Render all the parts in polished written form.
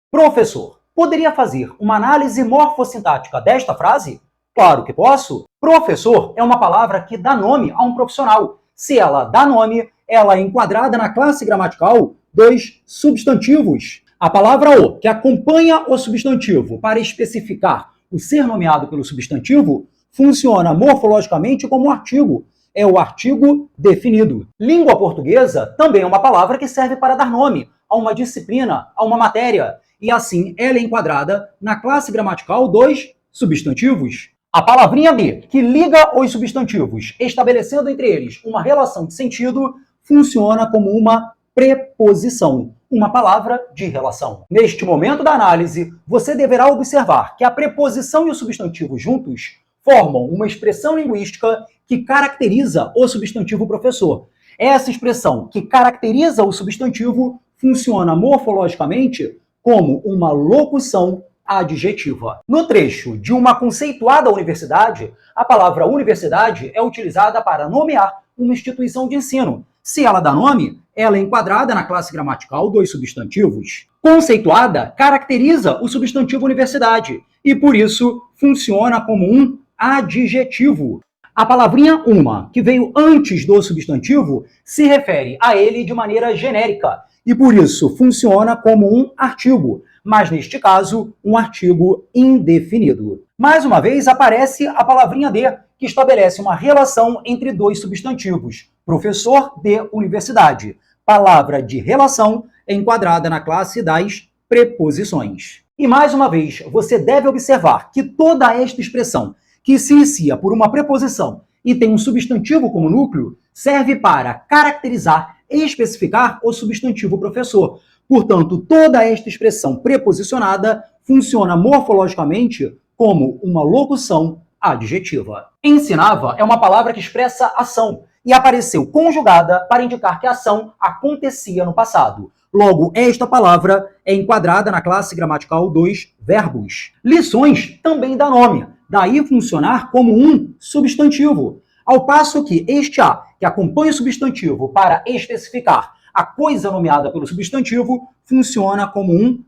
Professor, poderia fazer uma análise morfossintática desta frase? Claro que posso. Professor é uma palavra que dá nome a um profissional. Se ela dá nome, ela é enquadrada na classe gramatical dos substantivos. A palavra o, que acompanha o substantivo para especificar o ser nomeado pelo substantivo, funciona morfologicamente como um artigo. É o artigo definido. Língua portuguesa também é uma palavra que serve para dar nome a uma disciplina, a uma matéria, e assim ela é enquadrada na classe gramatical dos substantivos. A palavrinha de, que liga os substantivos, estabelecendo entre eles uma relação de sentido, funciona como uma preposição, uma palavra de relação. Neste momento da análise, você deverá observar que a preposição e o substantivo juntos formam uma expressão linguística que caracteriza o substantivo professor. Essa expressão que caracteriza o substantivo funciona morfologicamente como uma locução adjetiva. No trecho de uma conceituada universidade, a palavra universidade é utilizada para nomear uma instituição de ensino. Se ela dá nome, ela é enquadrada na classe gramatical dos substantivos. Conceituada caracteriza o substantivo universidade e, por isso, funciona como um adjetivo. A palavrinha uma, que veio antes do substantivo, se refere a ele de maneira genérica e, por isso, funciona como um artigo, mas, neste caso, um artigo indefinido. Mais uma vez, aparece a palavrinha de, que estabelece uma relação entre dois substantivos, professor de universidade. Palavra de relação é enquadrada na classe das preposições. E, mais uma vez, você deve observar que toda esta expressão que se inicia por uma preposição e tem um substantivo como núcleo, serve para caracterizar e especificar o substantivo professor. Portanto, toda esta expressão preposicionada funciona morfologicamente como uma locução adjetiva. Ensinava é uma palavra que expressa ação e apareceu conjugada para indicar que a ação acontecia no passado. Logo, esta palavra é enquadrada na classe gramatical dos verbos. Lições também dá nome, daí funcionar como um substantivo. Ao passo que este a, que acompanha o substantivo para especificar a coisa nomeada pelo substantivo, funciona como um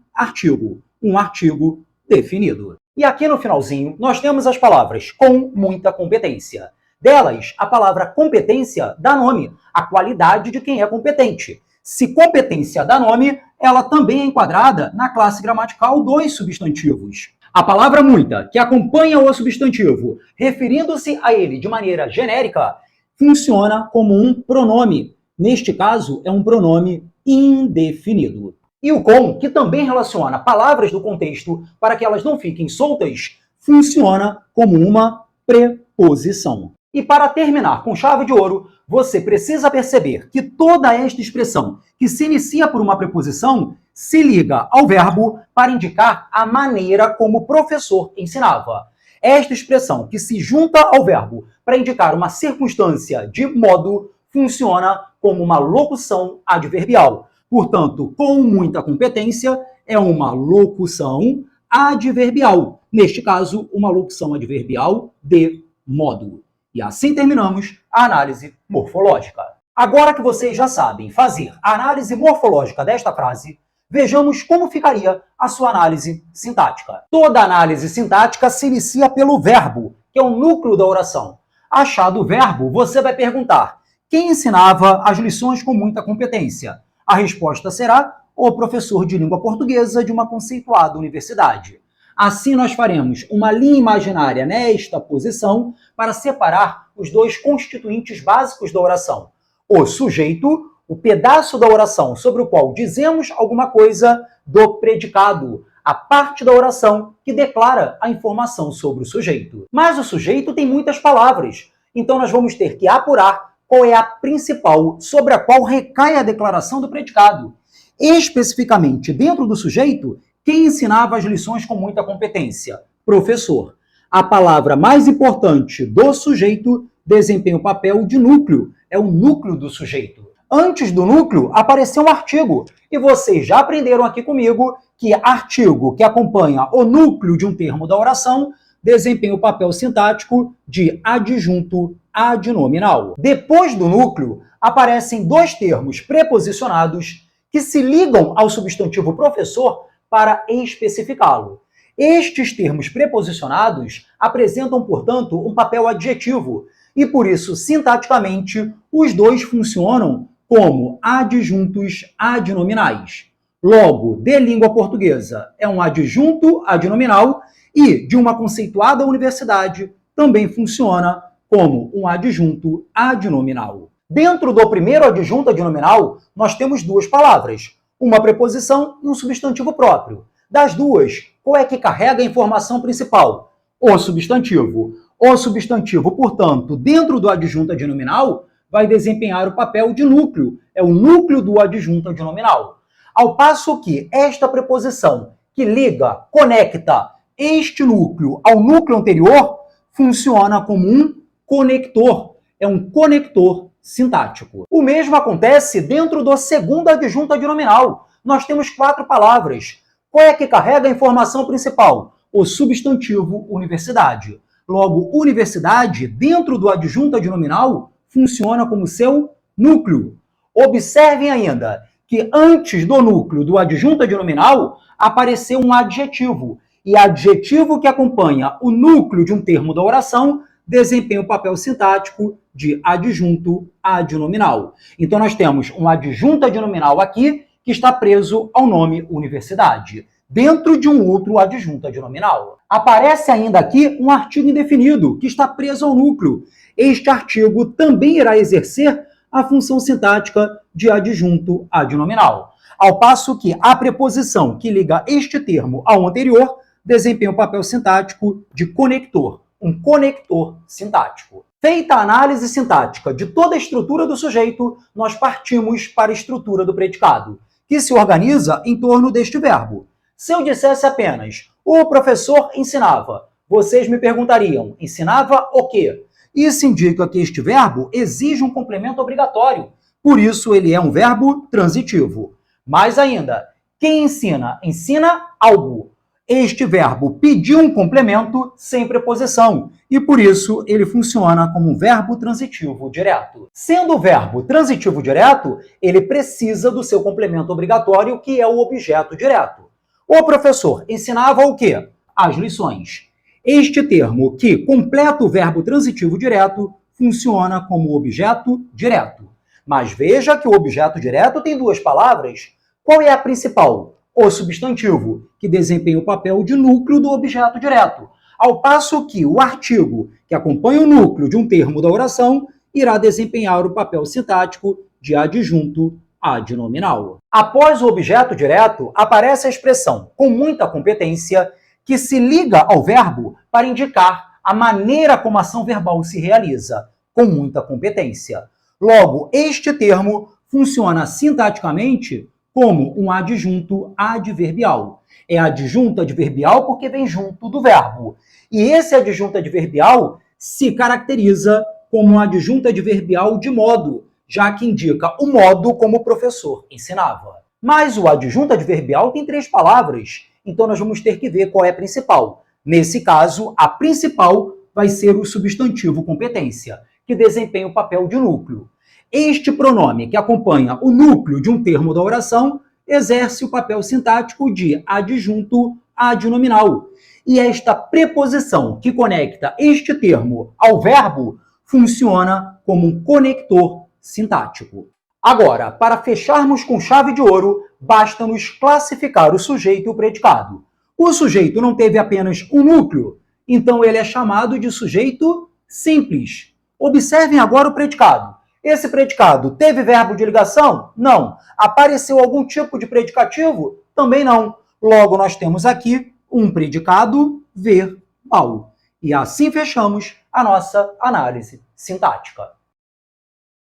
artigo definido. E aqui no finalzinho, nós temos as palavras com muita competência. Delas, a palavra competência dá nome à qualidade de quem é competente. Se competência dá nome, ela também é enquadrada na classe gramatical dos substantivos. A palavra muita, que acompanha o substantivo, referindo-se a ele de maneira genérica, funciona como um pronome. Neste caso, é um pronome indefinido. E o com, que também relaciona palavras do contexto para que elas não fiquem soltas, funciona como uma preposição. E para terminar com chave de ouro, você precisa perceber que toda esta expressão que se inicia por uma preposição se liga ao verbo para indicar a maneira como o professor ensinava. Esta expressão que se junta ao verbo para indicar uma circunstância de modo funciona como uma locução adverbial. Portanto, com muita competência é uma locução adverbial. Neste caso, uma locução adverbial de modo. E assim terminamos a análise morfológica. Agora que vocês já sabem fazer a análise morfológica desta frase, vejamos como ficaria a sua análise sintática. Toda análise sintática se inicia pelo verbo, que é o núcleo da oração. Achado o verbo, você vai perguntar: quem ensinava as lições com muita competência? A resposta será o professor de língua portuguesa de uma conceituada universidade. Assim, nós faremos uma linha imaginária nesta posição para separar os dois constituintes básicos da oração. O sujeito, o pedaço da oração sobre o qual dizemos alguma coisa, do predicado, a parte da oração que declara a informação sobre o sujeito. Mas o sujeito tem muitas palavras, então nós vamos ter que apurar qual é a principal sobre a qual recai a declaração do predicado. Especificamente, dentro do sujeito, quem ensinava as lições com muita competência? Professor. A palavra mais importante do sujeito desempenha o papel de núcleo, é o núcleo do sujeito. Antes do núcleo, apareceu um artigo, e vocês já aprenderam aqui comigo que artigo que acompanha o núcleo de um termo da oração desempenha o papel sintático de adjunto adnominal. Depois do núcleo, aparecem dois termos preposicionados que se ligam ao substantivo professor para especificá-lo. Estes termos preposicionados apresentam, portanto, um papel adjetivo, e por isso, sintaticamente, os dois funcionam como adjuntos adnominais. Logo, de língua portuguesa é um adjunto adnominal e de uma conceituada universidade também funciona como um adjunto adnominal. Dentro do primeiro adjunto adnominal, nós temos duas palavras, uma preposição e um substantivo próprio. Das duas, qual é que carrega a informação principal? O substantivo. O substantivo, portanto, dentro do adjunto adnominal, vai desempenhar o papel de núcleo. É o núcleo do adjunto adnominal. Ao passo que esta preposição, que liga, conecta este núcleo ao núcleo anterior, funciona como um conector. É um conector sintático. O mesmo acontece dentro do segundo adjunto adnominal. Nós temos 4 palavras. Qual é que carrega a informação principal? O substantivo universidade. Logo, universidade, dentro do adjunto adnominal, funciona como seu núcleo. Observem ainda que antes do núcleo do adjunto adnominal apareceu um adjetivo. E adjetivo que acompanha o núcleo de um termo da oração desempenha o papel sintático de adjunto adnominal. Então, nós temos um adjunto adnominal aqui que está preso ao nome universidade, dentro de um outro adjunto adnominal. Aparece ainda aqui um artigo indefinido que está preso ao núcleo. Este artigo também irá exercer a função sintática de adjunto adnominal, ao passo que a preposição que liga este termo ao anterior desempenha o papel sintático de conector, um conector sintático. Feita a análise sintática de toda a estrutura do sujeito, nós partimos para a estrutura do predicado, que se organiza em torno deste verbo. Se eu dissesse apenas, o professor ensinava, vocês me perguntariam, ensinava o quê? Isso indica que este verbo exige um complemento obrigatório, por isso ele é um verbo transitivo. Mais ainda, quem ensina, ensina algo. Este verbo pediu um complemento sem preposição, e por isso ele funciona como um verbo transitivo direto. Sendo o verbo transitivo direto, ele precisa do seu complemento obrigatório, que é o objeto direto. O professor ensinava o quê? As lições. Este termo que completa o verbo transitivo direto funciona como objeto direto. Mas veja que o objeto direto tem 2 palavras. Qual é a principal? O substantivo, que desempenha o papel de núcleo do objeto direto, ao passo que o artigo, que acompanha o núcleo de um termo da oração, irá desempenhar o papel sintático de adjunto adnominal. Após o objeto direto, aparece a expressão com muita competência, que se liga ao verbo para indicar a maneira como a ação verbal se realiza, com muita competência. Logo, este termo funciona sintaticamente como um adjunto adverbial. É adjunto adverbial porque vem junto do verbo. E esse adjunto adverbial se caracteriza como um adjunto adverbial de modo, já que indica o modo como o professor ensinava. Mas o adjunto adverbial tem 3 palavras, então nós vamos ter que ver qual é a principal. Nesse caso, a principal vai ser o substantivo competência, que desempenha o papel de núcleo. Este pronome que acompanha o núcleo de um termo da oração exerce o papel sintático de adjunto adnominal. E esta preposição que conecta este termo ao verbo funciona como um conector sintático. Agora, para fecharmos com chave de ouro, basta-nos classificar o sujeito e o predicado. O sujeito não teve apenas um núcleo, então ele é chamado de sujeito simples. Observem agora o predicado. Esse predicado teve verbo de ligação? Não. Apareceu algum tipo de predicativo? Também não. Logo, nós temos aqui um predicado verbal. E assim fechamos a nossa análise sintática.